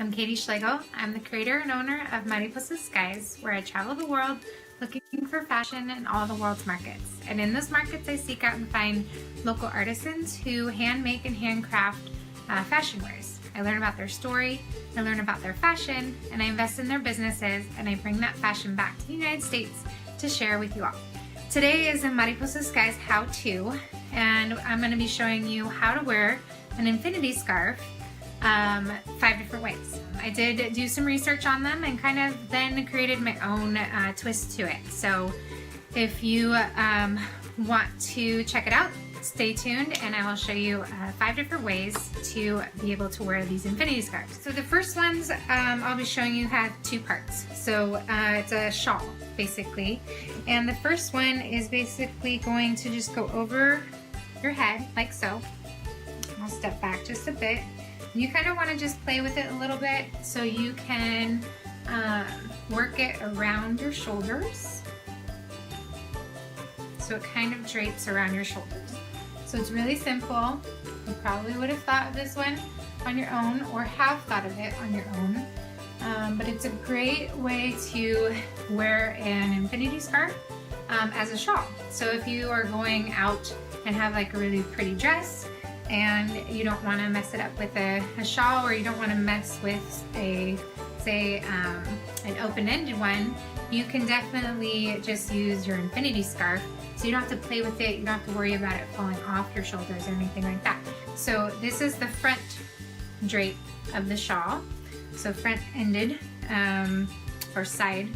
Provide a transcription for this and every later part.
I'm KATY Schlegel. I'm the creator and owner of Mariposa Skies, where I travel the world looking for fashion in all the world's markets. And in those markets, I seek out and find local artisans who hand make and handcraft fashion wares. I learn about their story, I learn about their fashion, and I invest in their businesses, and I bring that fashion back to the United States to share with you all. Today is a Mariposa Skies how-to, and I'm going to be showing you how to wear an infinity scarf 5 different ways. I did do some research on them and kind of then created my own twist to it. So if you want to check it out, stay tuned and I will show you 5 different ways to be able to wear these infinity scarves. So the first ones I'll be showing you have 2 parts. So it's a shawl basically, and the first one is basically going to just go over your head like so. I'll step back just a bit. You kind of want to just play with it a little bit so you can work it around your shoulders. So it kind of drapes around your shoulders. So it's really simple. You probably would have thought of this one on your own or have thought of it on your own. But it's a great way to wear an infinity scarf as a shawl. So if you are going out and have like a really pretty dress, and you don't want to mess it up with a shawl, or you don't want to mess with a, say, an open-ended one, you can definitely just use your infinity scarf. So you don't have to play with it, you don't have to worry about it falling off your shoulders or anything like that. So this is the front drape of the shawl. So front-ended or side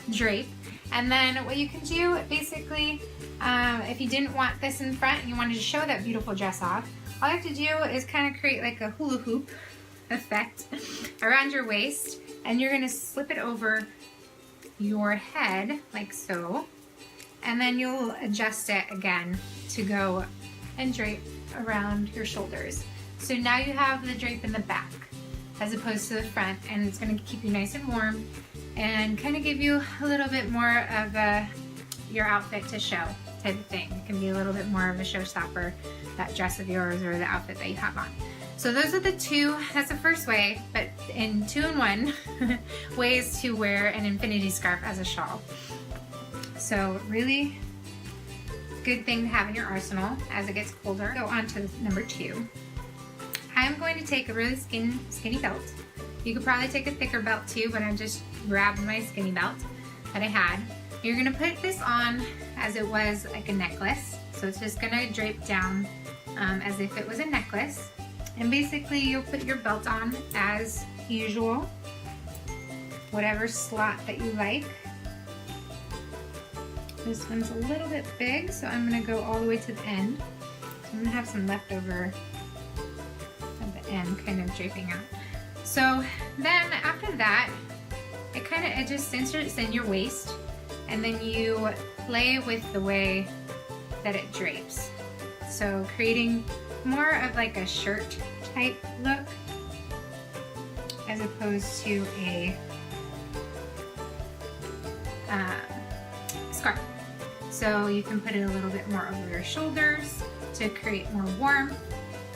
drape. And then what you can do basically, if you didn't want this in front and you wanted to show that beautiful dress off, all you have to do is kind of create like a hula hoop effect around your waist, and you're going to slip it over your head like so, and then you'll adjust it again to go and drape around your shoulders. So now you have the drape in the back as opposed to the front, and it's going to keep you nice and warm and kind of give you a little bit more of your outfit to show type of thing. It can be a little bit more of a showstopper, that dress of yours or the outfit that you have on. So those are the 2, that's the first way, but in 2-in-1 ways to wear an infinity scarf as a shawl. So really good thing to have in your arsenal as it gets colder. Go on to number 2. I'm going to take a really skinny belt. You could probably take a thicker belt too, but I just grabbed my skinny belt that I had. You're gonna put this on as it was like a necklace. So it's just gonna drape down as if it was a necklace. And basically you'll put your belt on as usual, whatever slot that you like. This one's a little bit big, so I'm gonna go all the way to the end. So I'm gonna have some leftover at the end, kind of draping out. So then after that, it just inserts in your waist, and then you play with the way that it drapes. So creating more of like a shirt type look as opposed to a scarf. So you can put it a little bit more over your shoulders to create more warmth.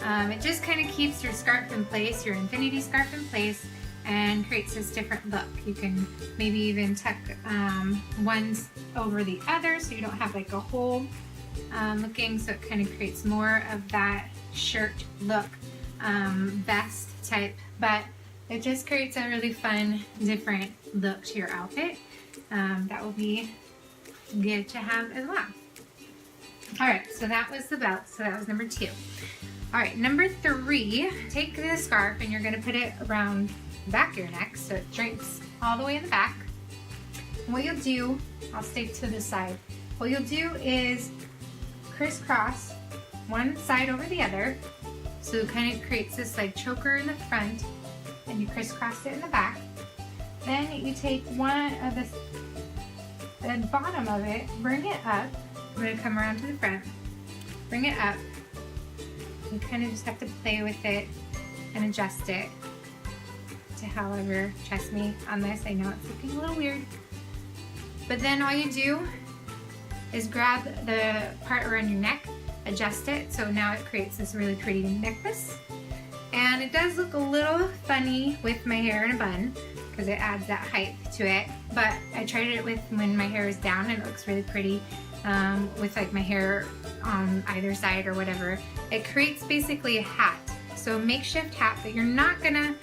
It just kind of keeps your scarf in place, your infinity scarf in place, and creates this different look. You can maybe even tuck ones over the other so you don't have like a hole looking, so it kind of creates more of that shirt look, vest type, but it just creates a really fun different look to your outfit. That will be good to have as well. Alright, so that was the belt, so that was number 2. Alright, number 3, take the scarf and you're going to put it around the back of your neck so it drapes all the way in the back. And what you'll do, I'll stay to the side, what you'll do is crisscross one side over the other, so it kind of creates this like choker in the front, and you crisscross it in the back. Then you take one of the bottom of it, bring it up. I'm going to come around to the front, bring it up. You kind of just have to play with it and adjust it to however, trust me on this, I know it's looking a little weird. But then all you do is grab the part around your neck, adjust it, so now it creates this really pretty necklace. And And it does look a little funny with my hair in a bun because it adds that height to it, but I tried it with when my hair is down and it looks really pretty with like my hair on either side or whatever. It creates basically a hat, so a makeshift hat, but you're not gonna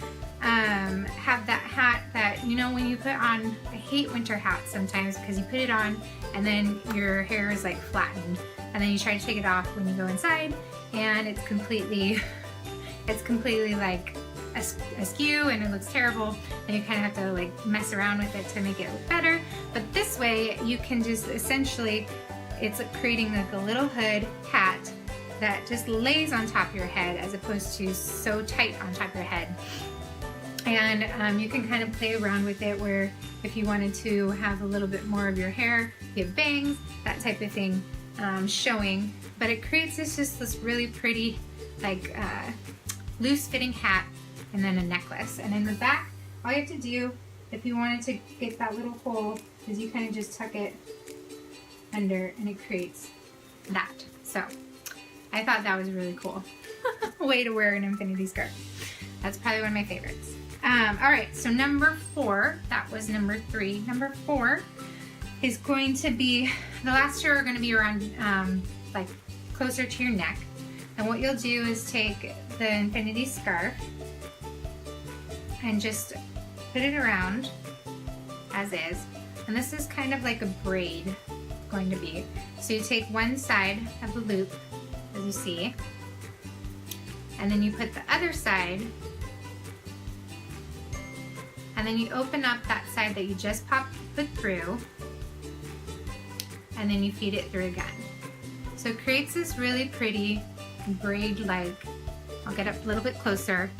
have that hat that, you know, when you put on, I hate winter hats sometimes because you put it on and then your hair is like flattened and then you try to take it off when you go inside and it's completely like askew and it looks terrible and you kind of have to like mess around with it to make it look better. But this way you can just essentially, it's like creating like a little hood hat that just lays on top of your head as opposed to so tight on top of your head. And you can kind of play around with it where if you wanted to have a little bit more of your hair, you have bangs, that type of thing showing. But it creates this really pretty like loose fitting hat and then a necklace. And in the back, all you have to do if you wanted to get that little hole is you kind of just tuck it under and it creates that. So I thought that was really cool. Way to wear an infinity scarf. That's probably one of my favorites. All right, so number 4, that was number 3. Number 4 is going to be, the last 2 are going to be around like closer to your neck. And what you'll do is take the infinity scarf and just put it around as is. And this is kind of like a braid going to be. So you take one side of the loop, as you see, and then you put the other side, and then you open up that side that you just put through, and then you feed it through again. So it creates this really pretty braid-like, I'll get up a little bit closer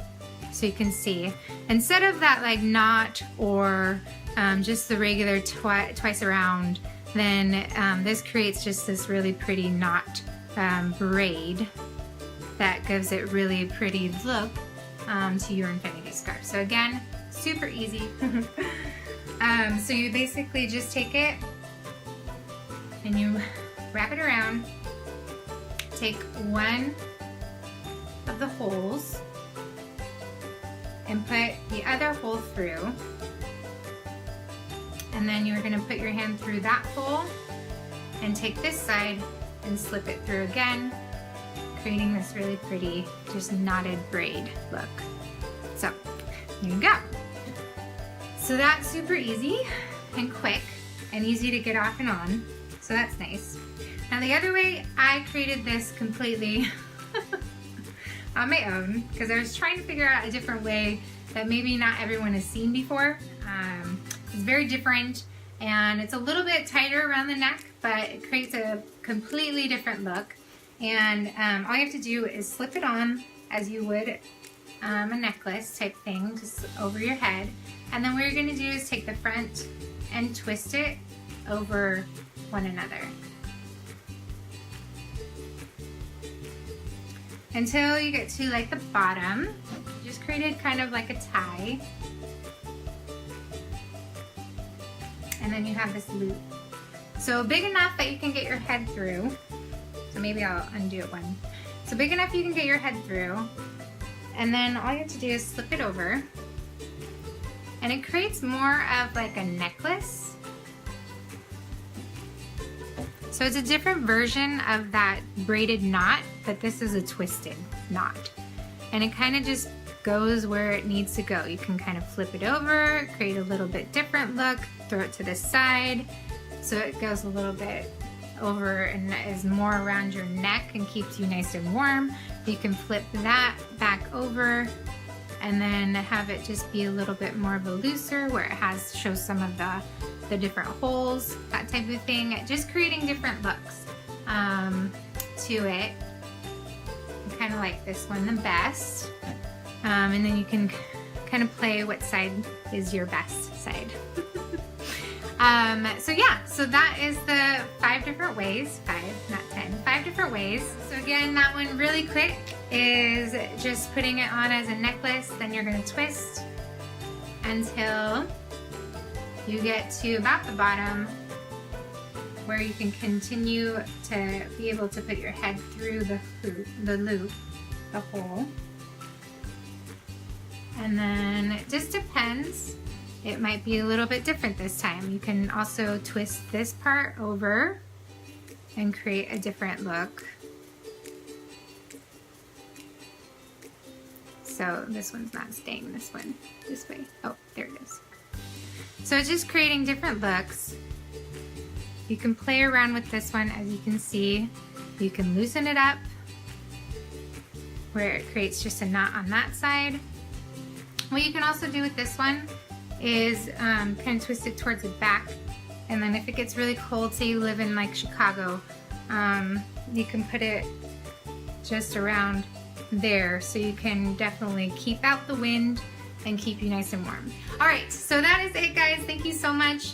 so you can see. Instead of that like knot or just the regular twice around, then this creates just this really pretty knot braid that gives it really pretty look to your infinity scarf. So again, super easy. So you basically just take it and you wrap it around, take one of the holes and put the other hole through, and then you're going to put your hand through that hole and take this side and slip it through again, creating this really pretty just knotted braid look. So there you go. So that's super easy and quick and easy to get off and on, so that's nice. Now the other way I created this completely on my own because I was trying to figure out a different way that maybe not everyone has seen before. It's very different and it's a little bit tighter around the neck, but it creates a completely different look. And all you have to do is slip it on as you would a necklace type thing, just over your head. And then what you're going to do is take the front and twist it over one another until you get to like the bottom. You just created kind of like a tie, and then you have this loop. So big enough that you can get your head through. So maybe I'll undo it one. So big enough you can get your head through, and then all you have to do is slip it over, and it creates more of like a necklace. So it's a different version of that braided knot, but this is a twisted knot. And it kind of just goes where it needs to go. You can kind of flip it over, create a little bit different look, throw it to the side, so it goes a little bit over and is more around your neck and keeps you nice and warm. You can flip that back over and then have it just be a little bit more of a looser where it shows some of the different holes, that type of thing. Just creating different looks to it. I kind of like this one the best. And then you can kind of play what side is your best side. So yeah, so that is the 5 different ways, 5, not 10, 5 different ways. So again, that one really quick is just putting it on as a necklace, then you're going to twist until you get to about the bottom where you can continue to be able to put your head through the loop, the hole. And then it just depends. It might be a little bit different this time. You can also twist this part over and create a different look. So this one's not staying this way. Oh, there it is. So it's just creating different looks. You can play around with this one, as you can see. You can loosen it up where it creates just a knot on that side. What you can also do with this one is kind of twist it towards the back, and then if it gets really cold, say you live in like Chicago, you can put it just around there, so you can definitely keep out the wind and keep you nice and warm. All right, so that is it, guys. Thank you so much.